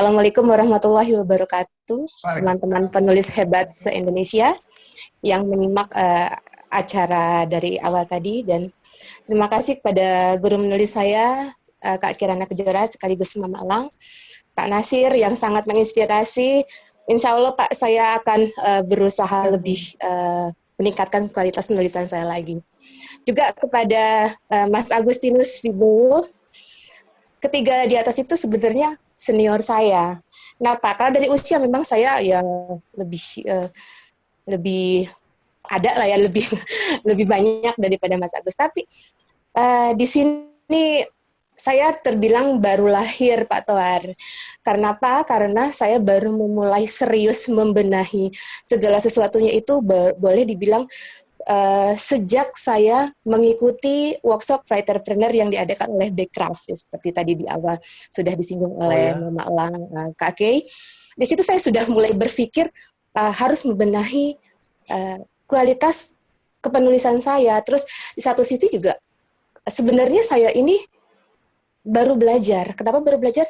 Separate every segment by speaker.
Speaker 1: Assalamualaikum warahmatullahi wabarakatuh, teman-teman
Speaker 2: Waalaikumsalam.
Speaker 1: penulis hebat se-Indonesia yang menyimak acara dari awal tadi, dan terima kasih kepada guru menulis saya, Kak Kirana Kejora, sekaligus Mama Elang, Pak Nasir yang sangat menginspirasi. Insya Allah Pak, saya akan berusaha lebih meningkatkan kualitas penulisan saya lagi. Juga kepada Mas Agustinus Wibowo, ketiga di atas itu sebenarnya senior saya. Kenapa? Karena dari usia memang saya yang lebih ada lah ya, lebih lebih banyak daripada Mas Agus. Tapi di sini saya terbilang baru lahir, Pak Tohar. Karena apa? Karena saya baru memulai serius membenahi segala sesuatunya itu boleh dibilang sejak saya mengikuti workshop writerpreneur yang diadakan oleh Backcraft, seperti tadi di awal sudah disinggung
Speaker 2: Oh
Speaker 1: oleh
Speaker 2: ya,
Speaker 1: Mama Elang, Kak Kay. Di situ saya sudah mulai berpikir harus membenahi kualitas kepenulisan saya. Terus di satu sisi juga sebenarnya saya ini baru belajar. Kenapa baru belajar?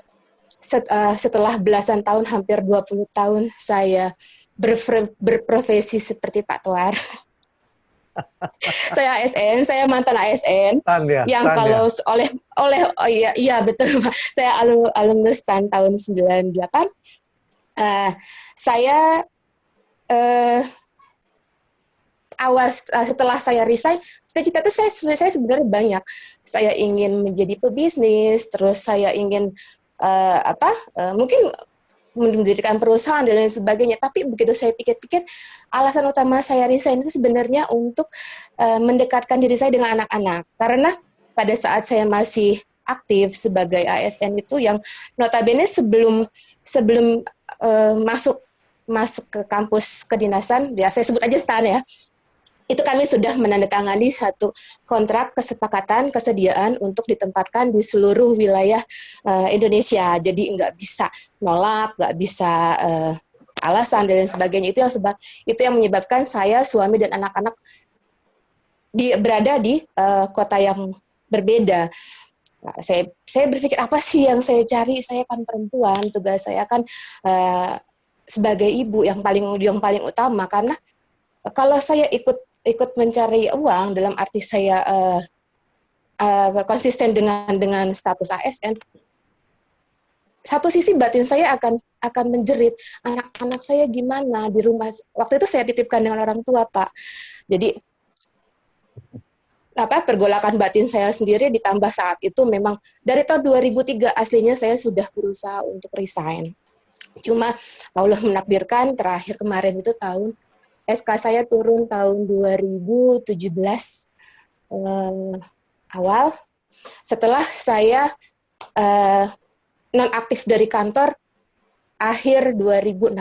Speaker 1: Setelah belasan tahun, hampir 20 tahun saya berprofesi seperti Pak Tohar. Saya ASN, saya mantan ASN yang
Speaker 2: stan ya.
Speaker 1: kalau oh iya betul Pak. Saya alumnus tahun 98. Saya awal setelah saya resign, cita-cita itu saya sebenarnya banyak. Saya ingin menjadi pebisnis, terus saya ingin mungkin mendirikan perusahaan dan lain sebagainya. Tapi begitu saya pikir-pikir, alasan utama saya resign itu sebenarnya untuk mendekatkan diri saya dengan anak-anak. Karena pada saat saya masih aktif sebagai ASN itu, yang notabene sebelum masuk ke kampus kedinasan, ya saya sebut aja STAN ya, itu kami sudah menandatangani satu kontrak kesepakatan kesediaan untuk ditempatkan di seluruh wilayah Indonesia. Jadi nggak bisa nolak, nggak bisa alasan dan lain sebagainya. Itu yang menyebabkan saya, suami dan anak-anak berada di kota yang berbeda. Nah, saya berpikir apa sih yang saya cari? Saya kan perempuan, tugas saya kan sebagai ibu yang paling utama, karena kalau saya ikut mencari uang dalam arti saya konsisten dengan status ASN, satu sisi batin saya akan menjerit, anak-anak saya gimana di rumah. Waktu itu saya titipkan dengan orang tua, Pak. Jadi pergolakan batin saya sendiri ditambah saat itu memang dari tahun 2003 aslinya saya sudah berusaha untuk resign. Cuma Allah menakdirkan terakhir kemarin itu SK saya turun tahun 2017 awal, setelah saya non-aktif dari kantor akhir 2016.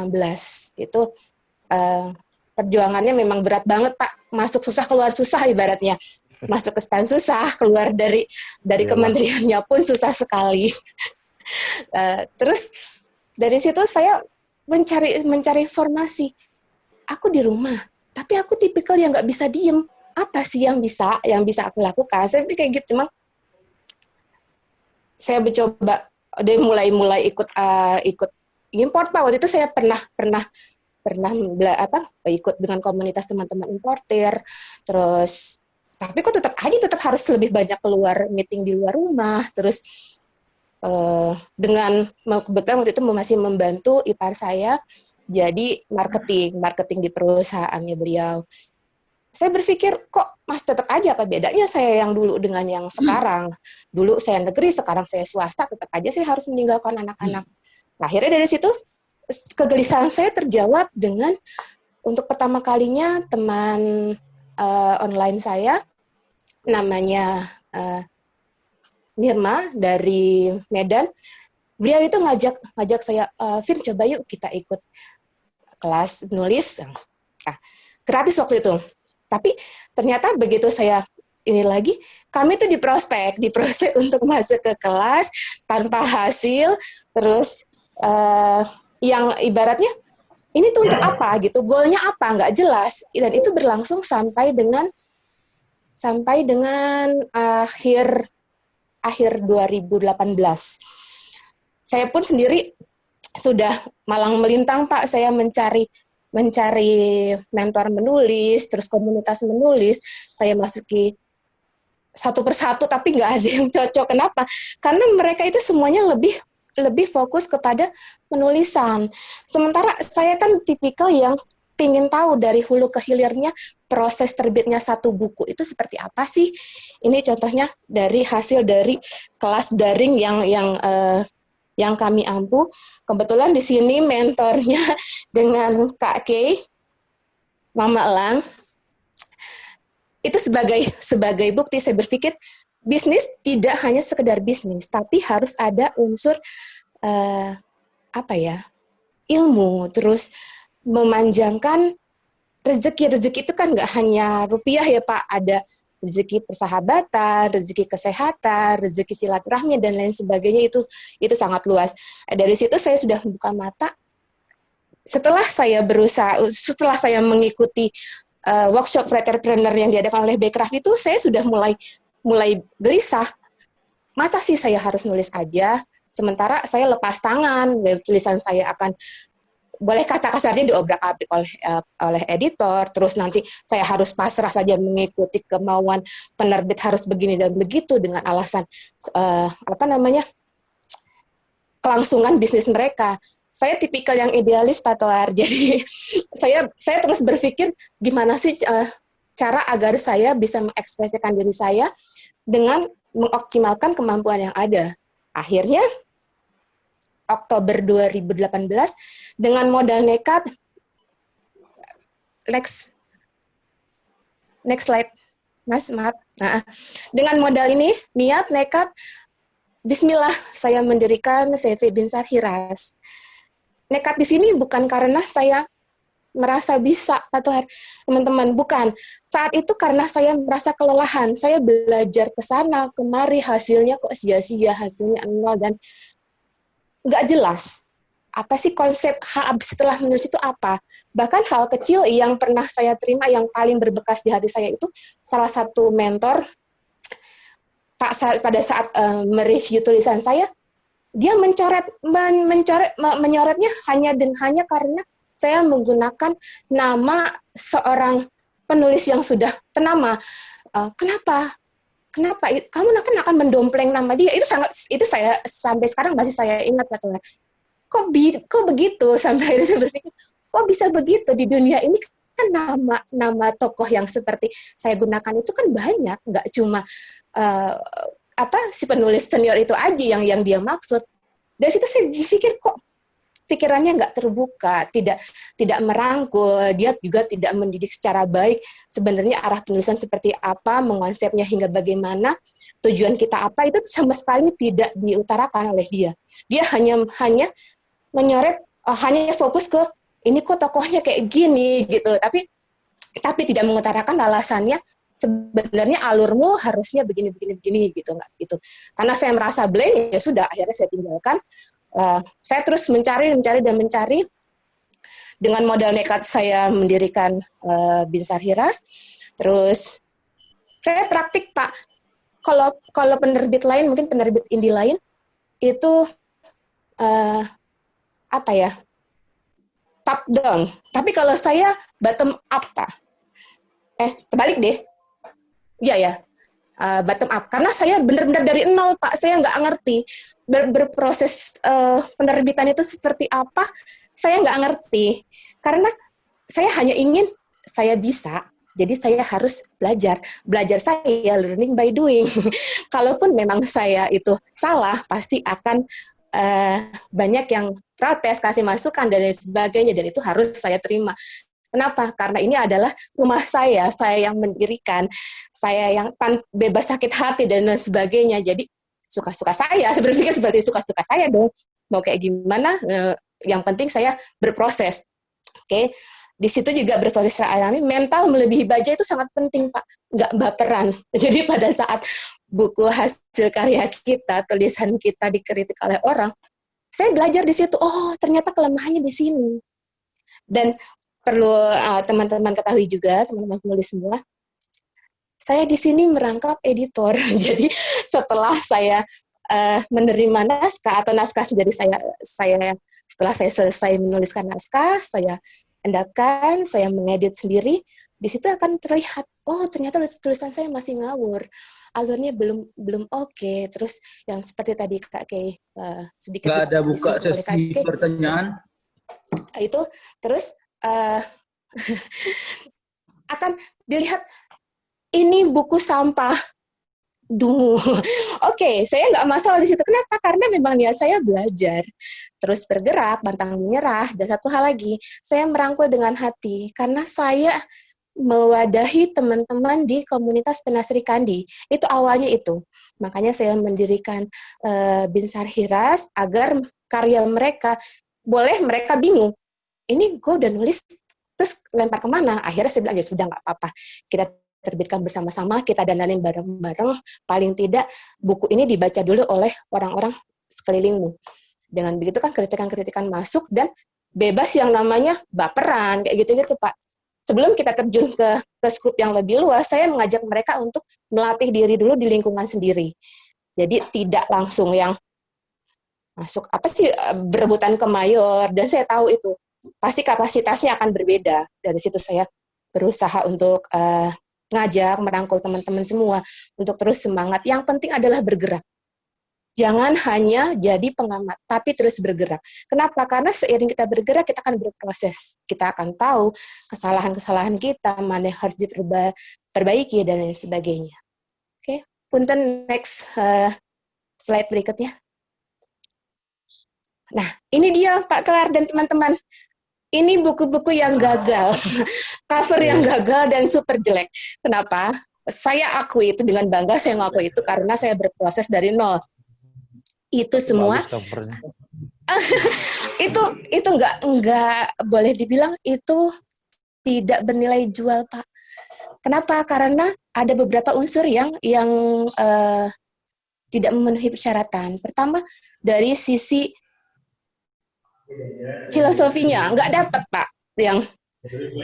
Speaker 1: Itu perjuangannya memang berat banget, Pak. Masuk susah, keluar susah ibaratnya. Masuk ke STAN susah, keluar dari
Speaker 2: Iyalah.
Speaker 1: kementeriannya pun susah sekali. Terus dari situ saya mencari informasi. Aku di rumah, tapi aku tipikal yang nggak bisa diem. Apa sih yang bisa aku lakukan? Saya kayak gitu, memang saya mencoba dari mulai ikut import, Pak. Waktu itu saya pernah ikut dengan komunitas teman-teman importer. Terus tapi kok tetap harus lebih banyak keluar meeting di luar rumah. Terus dengan kebetulan waktu itu masih membantu ipar saya jadi marketing di perusahaannya beliau. Saya berpikir kok tetap aja, apa bedanya saya yang dulu dengan yang sekarang. Dulu saya negeri, sekarang saya swasta, tetap aja saya harus meninggalkan anak-anak. Nah, akhirnya dari situ kegelisahan saya terjawab dengan untuk pertama kalinya teman online saya namanya Nirma dari Medan. Beliau itu ngajak saya, Vin, coba yuk kita ikut kelas nulis. Nah, gratis waktu itu. Tapi ternyata begitu saya kami tuh diprospek untuk masuk ke kelas tanpa hasil. Terus yang ibaratnya ini tuh untuk apa gitu, goalnya apa, nggak jelas. Dan itu berlangsung sampai dengan akhir 2018. Saya pun sendiri sudah malang melintang Pak, saya mencari mentor menulis, terus komunitas menulis, saya masuki satu persatu tapi nggak ada yang cocok. Kenapa? Karena mereka itu semuanya lebih fokus kepada penulisan. Sementara saya kan tipikal yang ingin tahu dari hulu ke hilirnya proses terbitnya satu buku itu seperti apa sih. Ini contohnya dari hasil dari kelas daring yang kami ampu. Kebetulan di sini mentornya dengan Kak Kay, Mama Elang, itu sebagai bukti saya berpikir bisnis tidak hanya sekedar bisnis, tapi harus ada unsur apa ya, ilmu, terus memanjangkan rezeki itu kan nggak hanya rupiah ya Pak, ada rezeki persahabatan, rezeki kesehatan, rezeki silaturahmi dan lain sebagainya, itu sangat luas. Dari situ saya sudah membuka mata. Setelah saya mengikuti workshop entrepreneur yang diadakan oleh Backcraft itu, saya sudah mulai gelisah. Masa sih saya harus nulis aja, sementara saya lepas tangan, tulisan saya akan boleh kata kasarnya diobrak-abrik oleh editor, terus nanti saya harus pasrah saja mengikuti kemauan penerbit harus begini dan begitu dengan alasan kelangsungan bisnis mereka. Saya tipikal yang idealis Pak Toar, jadi saya terus berpikir gimana sih cara agar saya bisa mengekspresikan diri saya dengan mengoptimalkan kemampuan yang ada. Akhirnya Oktober 2018 dengan modal nekat, next slide, Mas, maaf. Nah, dengan modal ini, niat, nekat, bismillah, saya mendirikan CV Binsar Hiras. Nekat di sini bukan karena saya merasa bisa, Pak Tuhar, teman-teman, bukan. Saat itu karena saya merasa kelelahan, saya belajar ke sana, kemari, hasilnya kok sia-sia, hasilnya nol, dan nggak jelas. Apa sih konsep setelah menulis itu apa? Bahkan hal kecil yang pernah saya terima yang paling berbekas di hati saya itu salah satu mentor Pak pada saat mereview tulisan saya, dia menyoretnya hanya karena saya menggunakan nama seorang penulis yang sudah ternama. Kenapa? Kenapa? Kamu akan mendompleng nama dia? Itu saya sampai sekarang masih saya ingat, Pak Tuhan. Kok begitu, sampai akhirnya saya berpikir kok bisa begitu di dunia ini, kan nama tokoh yang seperti saya gunakan itu kan banyak, nggak cuma si penulis senior itu aja yang dia maksud. Dari situ saya berpikir kok pikirannya nggak terbuka, tidak merangkul, dia juga tidak mendidik secara baik sebenarnya arah penulisan seperti apa, mengonsepnya hingga bagaimana, tujuan kita apa, itu sama sekali tidak diutarakan oleh dia. Dia hanya menyoret, hanya fokus ke ini kok tokohnya kayak gini gitu, tapi tidak mengutarakan alasannya sebenarnya alurmu harusnya begini gitu, nggak gitu. Karena saya merasa blank, ya sudah, akhirnya saya tinggalkan. Saya terus mencari dengan modal nekat saya mendirikan Binsar Hiras. Terus saya praktik Pak. Kalau penerbit lain, mungkin penerbit indie lain itu top down. Tapi kalau saya bottom up Pak. Terbalik deh. Iya ya. Bottom up. Karena saya benar-benar dari nol Pak. Saya nggak ngerti berproses penerbitan itu seperti apa. Saya nggak ngerti. Karena saya hanya ingin saya bisa. Jadi saya harus belajar. Belajar saya learning by doing. Kalaupun memang saya itu salah, pasti akan banyak yang protes, kasih masukan dan lain sebagainya, dan itu harus saya terima. Kenapa? Karena ini adalah rumah saya yang mendirikan, saya yang bebas sakit hati dan lain sebagainya. Jadi suka-suka saya berpikir seperti suka-suka saya dong. Mau kayak gimana? Yang penting saya berproses. Oke. Di situ juga berproses secara alami. Mental melebihi baja itu sangat penting, Pak. Nggak baperan. Jadi pada saat buku hasil karya kita, tulisan kita dikritik oleh orang, saya belajar di situ. Oh, ternyata kelemahannya di sini. Dan perlu teman-teman ketahui juga, teman-teman penulis semua, saya di sini merangkap editor. Jadi setelah saya menerima naskah atau naskah dari Setelah saya selesai menuliskan naskah, saya endapkan, saya mengedit sendiri, di situ akan terlihat, oh ternyata tulisan saya masih ngawur, alurnya belum belum oke. Terus yang seperti tadi Kak Kay sedikit
Speaker 2: Nggak ada buka
Speaker 1: disinggung oleh Kak
Speaker 2: sesi
Speaker 1: Kay,
Speaker 2: pertanyaan.
Speaker 1: itu terus akan dilihat ini buku sampah dungu. Oke, saya nggak masalah di situ. Kenapa? Karena memang niat saya belajar, terus bergerak, pantang menyerah. Dan satu hal lagi, saya merangkul dengan hati karena saya mewadahi teman-teman di komunitas Penasri Kandi. Itu awalnya itu. Makanya saya mendirikan Binsar Hiras agar karya mereka, boleh mereka bingung. Ini gue udah nulis, terus lempar kemana? Akhirnya saya bilang, ya sudah nggak apa-apa. Kita terbitkan bersama-sama, kita dandanin bareng-bareng, paling tidak buku ini dibaca dulu oleh orang-orang sekelilingmu. Dengan begitu kan kritikan-kritikan masuk dan bebas yang namanya baperan, kayak gitu-gitu Pak. Sebelum kita terjun ke skup yang lebih luas, saya mengajak mereka untuk melatih diri dulu di lingkungan sendiri. Jadi tidak langsung yang masuk apa sih berebutan ke mayor, dan saya tahu itu pasti kapasitasnya akan berbeda. Dari situ saya berusaha untuk ngajak, merangkul teman-teman semua untuk terus semangat. Yang penting adalah bergerak. Jangan hanya jadi pengamat, tapi terus bergerak. Kenapa? Karena seiring kita bergerak, kita akan berproses. Kita akan tahu kesalahan-kesalahan kita, mana yang harus diperbaiki, dan lain sebagainya. Oke, punten next slide berikutnya. Nah, ini dia Pak Kelar dan teman-teman. Ini buku-buku yang gagal, cover yang gagal dan super jelek. Kenapa? Saya akui itu dengan bangga, saya ngakui itu karena saya berproses dari nol. Itu semua, itu nggak boleh dibilang itu tidak bernilai jual Pak. Kenapa? Karena ada beberapa unsur yang tidak memenuhi persyaratan. Pertama dari sisi filosofinya nggak dapat Pak, yang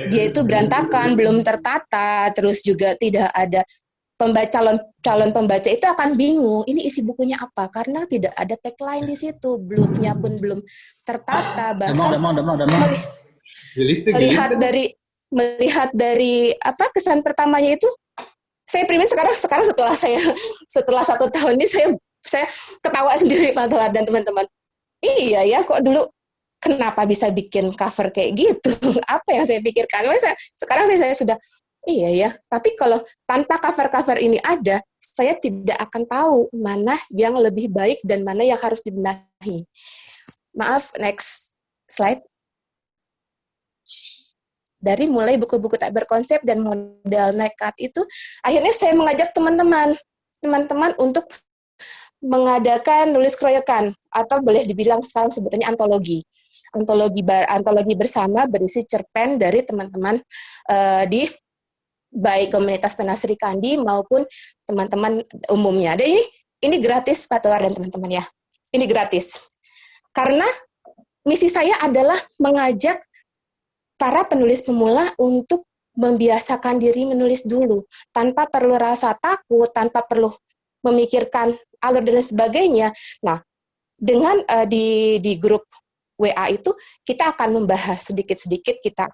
Speaker 1: dia itu berantakan, belum tertata, terus juga tidak ada calon pembaca itu akan bingung, ini isi bukunya apa, karena tidak ada tagline di situ, blurb-nya pun belum tertata, bahkan melihat dari apa kesan pertamanya itu, saya pribadi sekarang setelah 1 tahun ini saya ketawa sendiri Pak Tohar dan teman-teman. Iya ya, kok dulu kenapa bisa bikin cover kayak gitu? Apa yang saya pikirkan? Sekarang saya sudah, iya ya. Tapi kalau tanpa cover-cover ini ada, saya tidak akan tahu mana yang lebih baik dan mana yang harus dibenahi. Maaf, next slide. Dari mulai buku-buku tak berkonsep dan modal nekat itu, akhirnya saya mengajak teman-teman untuk mengadakan nulis keroyokan, atau boleh dibilang sekarang sebetulnya antologi bersama berisi cerpen dari teman-teman di baik komunitas Penasri Kandi maupun teman-teman umumnya. Dan ini gratis Pak Tohar dan teman-teman ya. Ini gratis. Karena misi saya adalah mengajak para penulis pemula untuk membiasakan diri menulis dulu, tanpa perlu rasa takut, tanpa perlu memikirkan alur dan sebagainya. Nah, dengan di grup WA itu kita akan membahas sedikit-sedikit, kita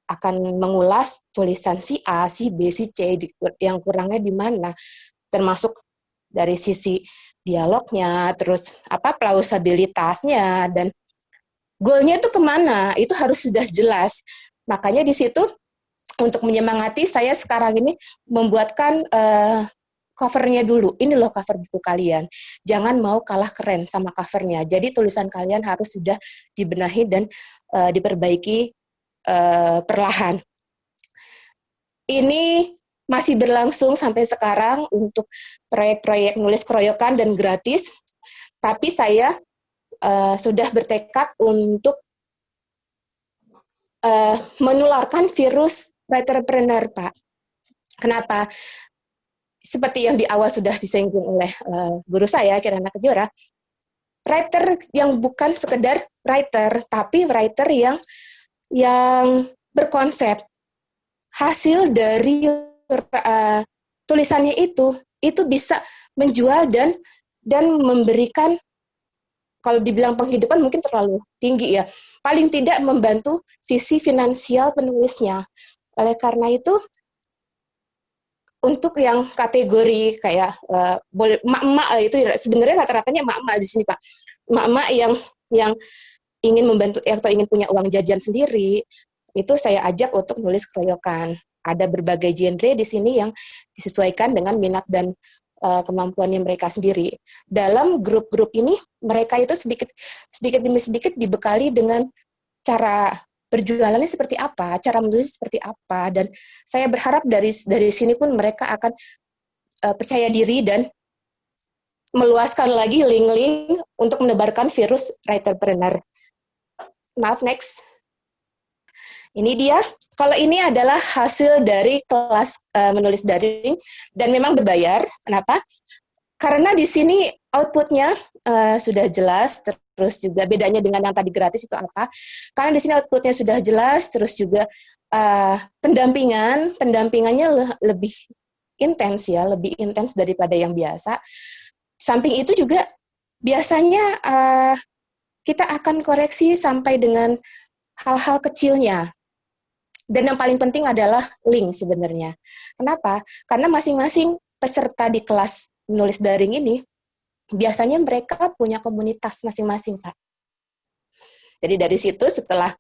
Speaker 1: akan mengulas tulisan si A, si B, si C, yang kurangnya di mana, termasuk dari sisi dialognya, terus apa plausibilitasnya, dan goalnya itu kemana, itu harus sudah jelas. Makanya di situ untuk menyemangati saya sekarang ini membuatkan covernya dulu. Ini loh cover buku kalian. Jangan mau kalah keren sama covernya. Jadi tulisan kalian harus sudah dibenahi dan diperbaiki perlahan. Ini masih berlangsung sampai sekarang untuk proyek-proyek nulis keroyokan dan gratis. Tapi saya sudah bertekad untuk menularkan virus writerpreneur, Pak. Kenapa? Seperti yang di awal sudah disinggung oleh guru saya, Kirana Kejora, writer yang bukan sekedar writer, tapi writer yang berkonsep. Hasil dari tulisannya itu bisa menjual dan memberikan kalau dibilang penghidupan mungkin terlalu tinggi ya. Paling tidak membantu sisi finansial penulisnya. Oleh karena itu, untuk yang kategori kayak emak-emak itu sebenarnya rata-ratanya emak-emak di sini Pak. Emak-emak yang ingin membantu atau ingin punya uang jajan sendiri, itu saya ajak untuk nulis keroyokan. Ada berbagai genre di sini yang disesuaikan dengan minat dan kemampuannya mereka sendiri. Dalam grup-grup ini, mereka itu sedikit demi sedikit dibekali dengan cara berjualannya seperti apa, cara menulis seperti apa, dan saya berharap dari sini pun mereka akan percaya diri dan meluaskan lagi link-link untuk menebarkan virus writerpreneur. Maaf, next. Ini dia. Kalau ini adalah hasil dari kelas menulis daring dan memang berbayar. Kenapa? Karena di sini outputnya sudah jelas, terus juga bedanya dengan yang tadi gratis itu apa? Karena di sini outputnya sudah jelas, terus juga pendampingannya lebih intens ya, lebih intens daripada yang biasa. Samping itu juga biasanya kita akan koreksi sampai dengan hal-hal kecilnya. Dan yang paling penting adalah link sebenarnya. Kenapa? Karena masing-masing peserta di kelas menulis daring ini, biasanya mereka punya komunitas masing-masing, Pak. Jadi dari situ setelah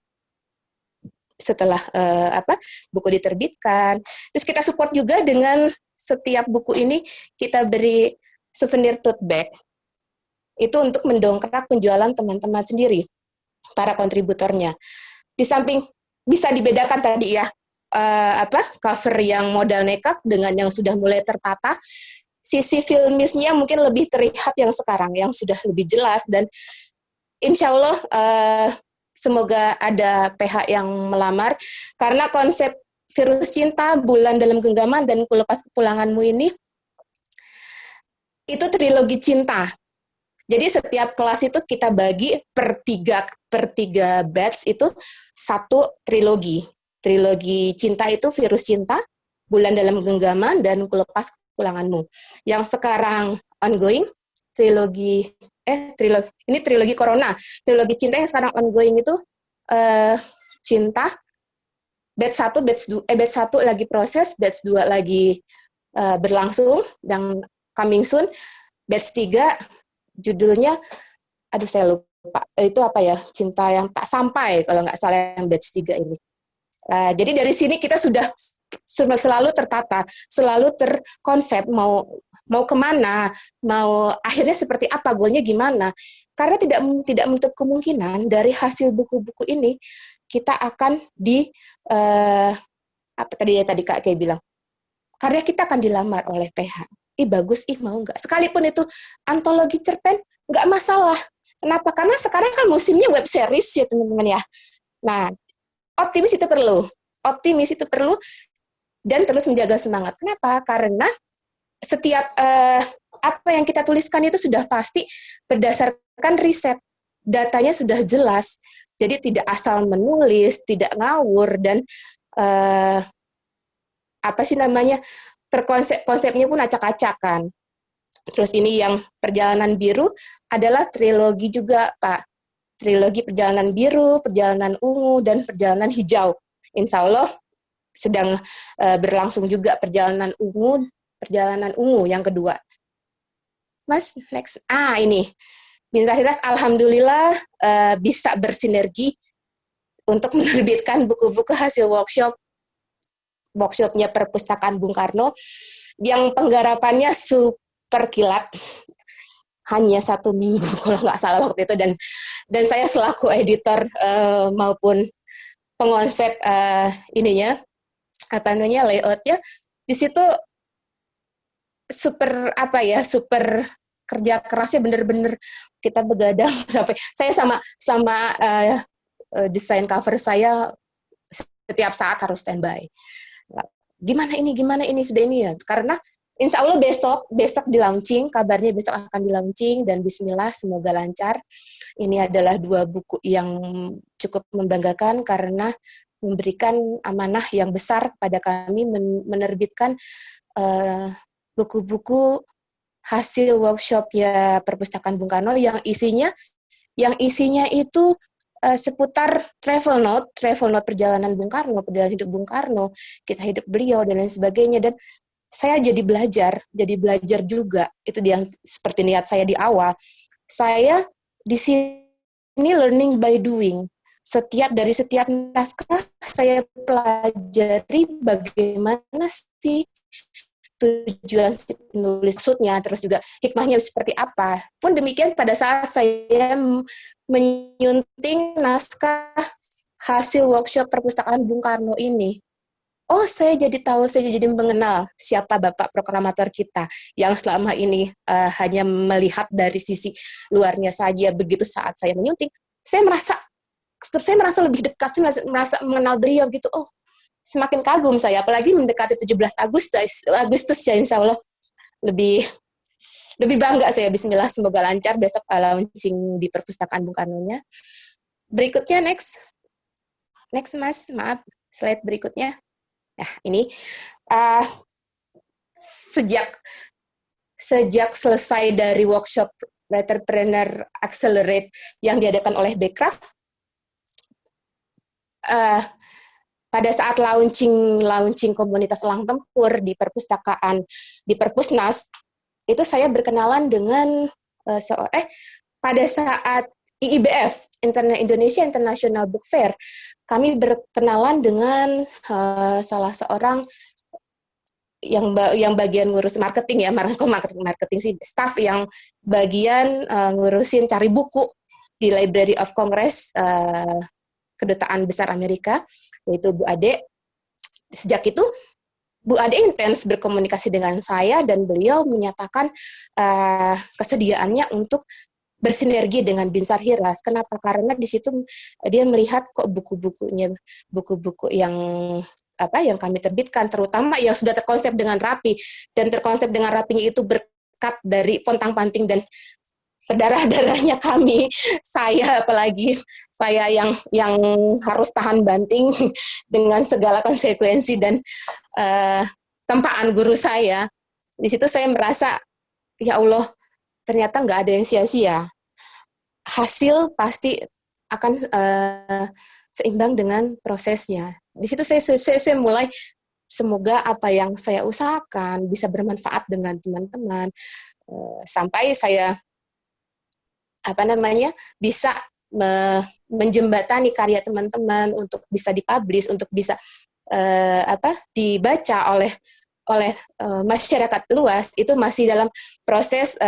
Speaker 1: buku diterbitkan, terus kita support juga dengan setiap buku ini kita beri souvenir tote bag. Itu untuk mendongkrak penjualan teman-teman sendiri, para kontributornya. Di samping bisa dibedakan tadi ya, cover yang modal nekat dengan yang sudah mulai tertata, sisi filmisnya mungkin lebih terlihat yang sekarang, yang sudah lebih jelas, dan insya Allah semoga ada PH yang melamar, karena konsep virus cinta, bulan dalam genggaman, dan kulepas kepulanganmu ini, itu trilogi cinta. Jadi setiap kelas itu kita bagi per tiga batch itu satu trilogi. Trilogi cinta itu virus cinta, bulan dalam genggaman, dan kulepas kepulanganmu. Yang sekarang ongoing ini trilogi corona. Trilogi cinta yang sekarang ongoing itu cinta batch 1 lagi proses, batch 2 lagi berlangsung dan coming soon. Batch 3 judulnya, aduh saya lupa, itu apa ya, cinta yang tak sampai kalau nggak salah yang batch 3 ini. Jadi dari sini kita sudah selalu tertata, selalu terkonsep mau kemana, mau akhirnya seperti apa, goalnya gimana. Karena tidak menutup kemungkinan dari hasil buku-buku ini kita akan apa tadi Kak Kay bilang, karya kita akan dilamar oleh PH. Bagus, mau nggak? Sekalipun itu antologi cerpen, nggak masalah. Kenapa? Karena sekarang kan musimnya web series ya teman-teman ya. Nah, optimis itu perlu, dan terus menjaga semangat. Kenapa? Karena setiap apa yang kita tuliskan itu sudah pasti berdasarkan riset. Datanya sudah jelas. Jadi tidak asal menulis, tidak ngawur, dan konsepnya pun acak-acakan. Terus ini yang Perjalanan Biru adalah trilogi juga, Pak. Trilogi Perjalanan Biru, Perjalanan Ungu, dan Perjalanan Hijau. Insya Allah sedang berlangsung juga Perjalanan Ungu yang kedua. Mas, next. Ini. Bintang Hiras, alhamdulillah bisa bersinergi untuk menerbitkan buku-buku hasil workshopnya Perpustakaan Bung Karno, yang penggarapannya super kilat, hanya 1 minggu kalau nggak salah waktu itu, dan saya selaku editor maupun pengonsep layoutnya di situ super kerja kerasnya, bener-bener kita begadang sampai saya sama desain cover saya setiap saat harus standby. Gimana ini sudah ini ya, karena insya Allah besok di launching, kabarnya besok akan di launching, dan bismillah semoga lancar. Ini adalah 2 buku yang cukup membanggakan karena memberikan amanah yang besar pada kami menerbitkan buku-buku hasil workshopnya Perpustakaan Bung Karno yang isinya yang isinya itu seputar travel note perjalanan Bung Karno, perjalanan hidup Bung Karno, kisah hidup beliau dan lain sebagainya. Dan saya jadi belajar juga. Itu yang seperti niat saya di awal. Saya di sini learning by doing. Dari setiap naskah saya pelajari bagaimana sih tujuan si penulis maksudnya, terus juga hikmahnya seperti apa. Pun demikian pada saat saya menyunting naskah hasil workshop perpustakaan Bung Karno ini, saya jadi mengenal siapa Bapak proklamator kita yang selama ini hanya melihat dari sisi luarnya saja. Begitu saat saya menyunting, saya merasa lebih dekat, saya merasa mengenal beliau gitu. Semakin kagum saya, apalagi mendekati 17 Agustus ya, insya Allah lebih bangga saya. Bismillah, semoga lancar besok launching di perpustakaan Bung Karno-nya. Berikutnya, next Mas, maaf, slide berikutnya. Nah, ini sejak selesai dari workshop Writerpreneur Accelerate yang diadakan oleh Bekraf, pada saat launching komunitas Elang Tempur di perpustakaan, di Perpusnas, itu saya berkenalan dengan pada saat IIBF, Indonesia International Book Fair, kami berkenalan dengan salah seorang yang bagian ngurus marketing ya, marketing sih, staff yang bagian ngurusin cari buku di Library of Congress, Kedutaan Besar Amerika, yaitu Bu Ade. Sejak itu Bu Ade intens berkomunikasi dengan saya dan beliau menyatakan kesediaannya untuk bersinergi dengan Binsar Hiras. Kenapa? Karena di situ dia melihat kok buku-buku yang kami terbitkan, terutama yang sudah terkonsep dengan rapi, dan terkonsep dengan rapinya itu berkat dari pontang-panting dan berdarah-darahnya kami, apalagi saya yang harus tahan banting dengan segala konsekuensi dan tempaan guru saya. Di situ saya merasa, ya Allah, ternyata nggak ada yang sia-sia. Hasil pasti akan seimbang dengan prosesnya. Di situ saya mulai, semoga apa yang saya usahakan bisa bermanfaat dengan teman-teman, sampai saya bisa menjembatani karya teman-teman untuk bisa dipublish, untuk bisa dibaca oleh masyarakat luas. Itu masih dalam proses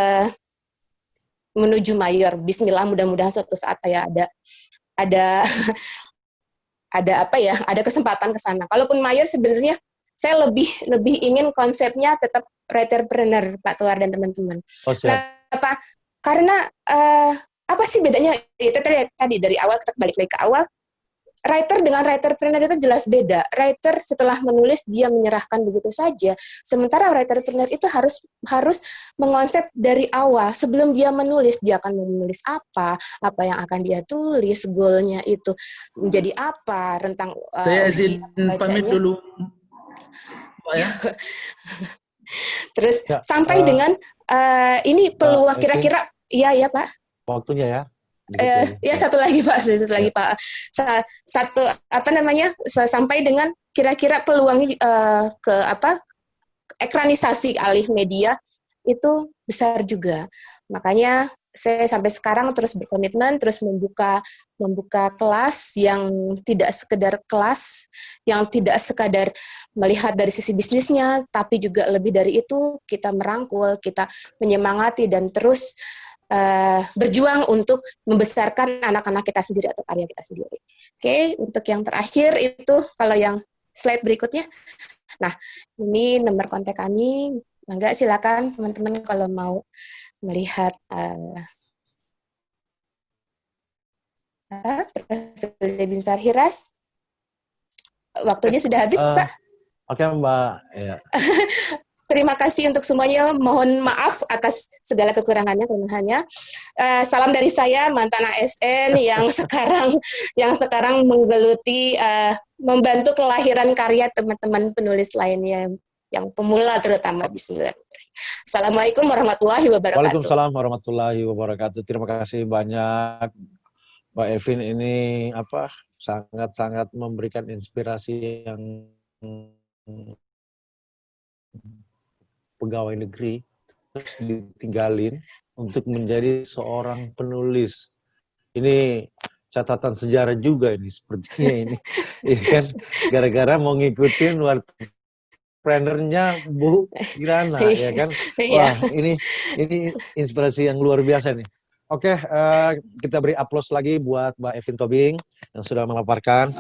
Speaker 1: menuju mayor. Bismillah, mudah-mudahan suatu saat saya ada ada kesempatan ke sana. Kalaupun mayor, sebenarnya saya lebih ingin konsepnya tetap writerpreneur, Pak Tuar dan teman-teman. Kenapa? Karena apa sih bedanya? Itu tadi dari awal, kita balik lagi ke awal. Writer dengan writerpreneur itu jelas beda. Writer setelah menulis dia menyerahkan begitu saja. Sementara writerpreneur itu harus mengonsep dari awal. Sebelum dia menulis, dia akan menulis apa yang akan dia tulis, goalnya itu menjadi apa, rentang
Speaker 2: saya izin pamit dulu, Pak ya.
Speaker 1: Terus sampai dengan ini peluang kira-kira, iya Pak.
Speaker 3: Waktunya ya.
Speaker 1: Ya satu lagi Pak, sampai dengan kira-kira peluang ekranisasi alih media itu besar juga. Makanya saya sampai sekarang terus berkomitmen, terus membuka kelas yang tidak sekedar kelas, yang tidak sekadar melihat dari sisi bisnisnya, tapi juga lebih dari itu, kita merangkul, kita menyemangati dan terus berjuang untuk membesarkan anak-anak kita sendiri atau karya kita sendiri. Oke, untuk yang terakhir itu kalau yang slide berikutnya. Nah, ini nomor kontak kami. Mangga silakan teman-teman kalau mau melihat profil Binsar Hiras. Waktunya sudah habis, Pak.
Speaker 3: Oke, Mbak. Ya.
Speaker 1: Terima kasih untuk semuanya. Mohon maaf atas segala kekurangannya. Salam dari saya, mantan ASN yang sekarang menggeluti membantu kelahiran karya teman-teman penulis lainnya yang pemula terutama. Bismillah. Assalamualaikum warahmatullahi wabarakatuh.
Speaker 3: Waalaikumsalam warahmatullahi wabarakatuh. Terima kasih banyak Mbak Evin, ini sangat-sangat memberikan inspirasi yang pegawai negeri terus ditinggalin untuk menjadi seorang penulis. Ini catatan sejarah juga ini sepertinya ini. Ya kan, gara-gara mau ngikutin entrepreneurnya Bu Kirana, ya kan. Wah, ini inspirasi yang luar biasa nih. Oke, kita beri aplaus lagi buat Mbak Evin Tobing yang sudah memaparkan.